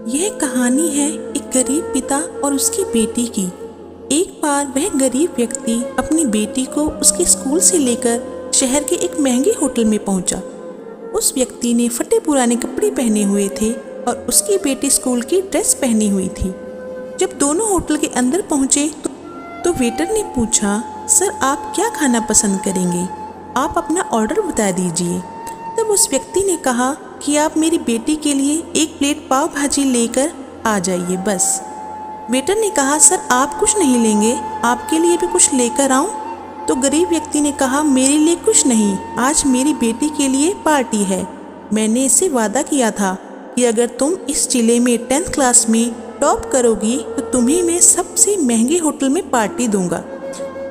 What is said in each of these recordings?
यह कहानी है एक गरीब पिता और उसकी बेटी की। एक बार वह गरीब व्यक्ति अपनी बेटी को उसके स्कूल से लेकर शहर के एक महंगे होटल में पहुंचा। उस व्यक्ति ने फटे पुराने कपड़े पहने हुए थे और उसकी बेटी स्कूल की ड्रेस पहनी हुई थी। जब दोनों होटल के अंदर पहुंचे तो वेटर ने पूछा, सर आप क्या खाना पसंद करेंगे? आप अपना ऑर्डर बता दीजिए। तब उस व्यक्ति ने कहा कि आप मेरी बेटी के लिए एक प्लेट पाव भाजी लेकर आ जाइए बस। वेटर ने कहा, सर आप कुछ नहीं लेंगे, आपके लिए भी कुछ लेकर आऊं? तो गरीब व्यक्ति ने कहा, मेरे लिए कुछ नहीं, आज मेरी बेटी के लिए पार्टी है। मैंने इससे वादा किया था कि अगर तुम इस जिले में 10th क्लास में टॉप करोगी तो तुम्हें मैं सबसे महंगे होटल में पार्टी दूंगा,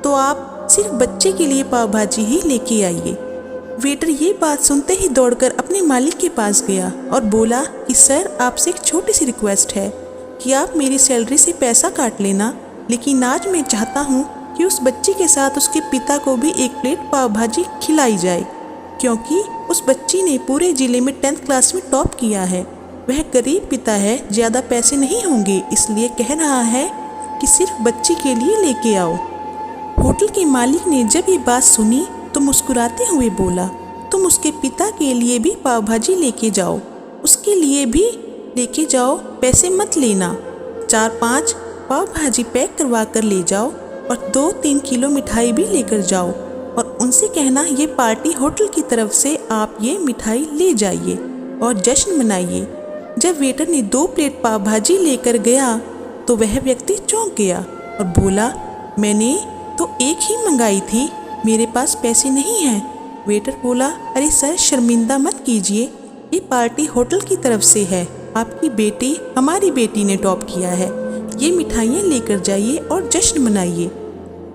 तो आप सिर्फ बच्चे के लिए पाव भाजी ही लेके आइए। वेटर ये बात सुनते ही दौड़कर अपने मालिक के पास गया और बोला कि सर आपसे एक छोटी सी रिक्वेस्ट है कि आप मेरी सैलरी से पैसा काट लेना, लेकिन आज मैं चाहता हूँ कि उस बच्ची के साथ उसके पिता को भी एक प्लेट पाव भाजी खिलाई जाए, क्योंकि उस बच्ची ने पूरे जिले में 10th क्लास में टॉप किया है। वह गरीब पिता है, ज़्यादा पैसे नहीं होंगे, इसलिए कह रहा है कि सिर्फ बच्ची के लिए लेके आओ। होटल के मालिक ने जब ये बात सुनी तो मुस्कुराते हुए बोला, तुम उसके पिता के लिए भी पाव भाजी लेके जाओ, उसके लिए भी लेके जाओ, पैसे मत लेना। 4-5 पाव भाजी पैक करवा कर ले जाओ और 2-3 किलो मिठाई भी लेकर जाओ और उनसे कहना ये पार्टी होटल की तरफ से, आप ये मिठाई ले जाइए और जश्न मनाइए। जब वेटर ने 2 प्लेट पाव भाजी लेकर गया तो वह व्यक्ति चौंक गया और बोला, मैंने तो एक ही मंगाई थी, मेरे पास पैसे नहीं हैं। वेटर बोला, अरे सर शर्मिंदा मत कीजिए, ये पार्टी होटल की तरफ से है, आपकी बेटी हमारी बेटी ने टॉप किया है, ये मिठाइयाँ लेकर जाइए और जश्न मनाइए।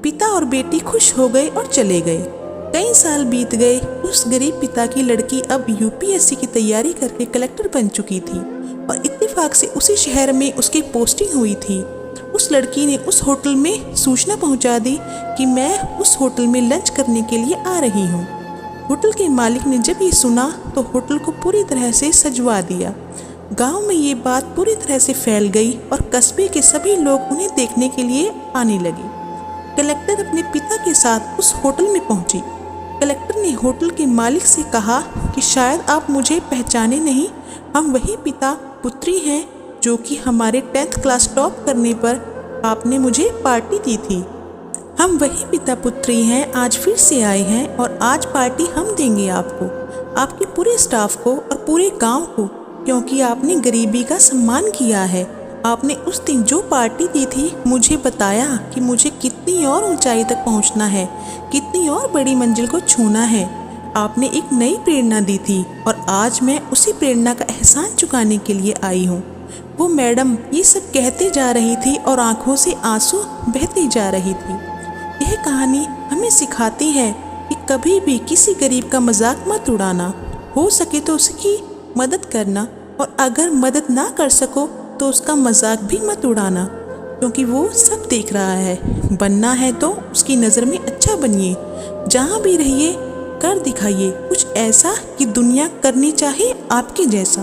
पिता और बेटी खुश हो गए और चले गए। कई साल बीत गए। उस गरीब पिता की लड़की अब UPSC की तैयारी करके कलेक्टर बन चुकी थी और इत्तेफाक से उसी शहर में उसकी पोस्टिंग हुई थी। उस लड़की ने उस होटल में सूचना पहुंचा दी कि मैं उस होटल में लंच करने के लिए आ रही हूं। होटल के मालिक ने जब ये सुना तो होटल को पूरी तरह से सजवा दिया। गांव में ये बात पूरी तरह से फैल गई और कस्बे के सभी लोग उन्हें देखने के लिए आने लगे। कलेक्टर अपने पिता के साथ उस होटल में पहुंची। कलेक्टर ने होटल के मालिक से कहा कि शायद आप मुझे पहचाने नहीं, हम वही पिता पुत्री हैं जो कि हमारे 10th क्लास टॉप करने पर आपने मुझे पार्टी दी थी। हम वही पिता पुत्री हैं, आज फिर से आए हैं और आज पार्टी हम देंगे आपको, आपके पूरे स्टाफ को और पूरे गांव को, क्योंकि आपने गरीबी का सम्मान किया है। आपने उस दिन जो पार्टी दी थी मुझे बताया कि मुझे कितनी और ऊंचाई तक पहुंचना है, कितनी और बड़ी मंजिल को छूना है। आपने एक नई प्रेरणा दी थी और आज मैं उसी प्रेरणा का एहसान चुकाने के लिए आई हूँ। वो मैडम ये सब कहते जा रही थी और आंखों से आंसू बहती जा रही थी। यह कहानी हमें सिखाती है कि कभी भी किसी गरीब का मजाक मत उड़ाना, हो सके तो उसकी मदद करना और अगर मदद ना कर सको तो उसका मजाक भी मत उड़ाना, क्योंकि वो सब देख रहा है। बनना है तो उसकी नज़र में अच्छा बनिए, जहाँ भी रहिए कर दिखाइए कुछ ऐसा कि दुनिया करनी चाहे आपके जैसा।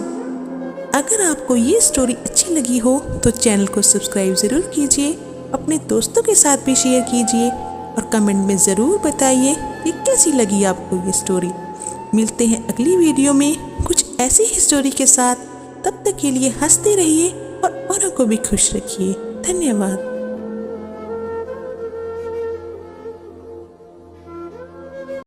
अगर आपको ये स्टोरी अच्छी लगी हो तो चैनल को सब्सक्राइब ज़रूर कीजिए, अपने दोस्तों के साथ भी शेयर कीजिए और कमेंट में ज़रूर बताइए कि कैसी लगी आपको ये स्टोरी। मिलते हैं अगली वीडियो में कुछ ऐसी ही स्टोरी के साथ। तब तक के लिए हंसते रहिए और औरों को भी खुश रखिए। धन्यवाद।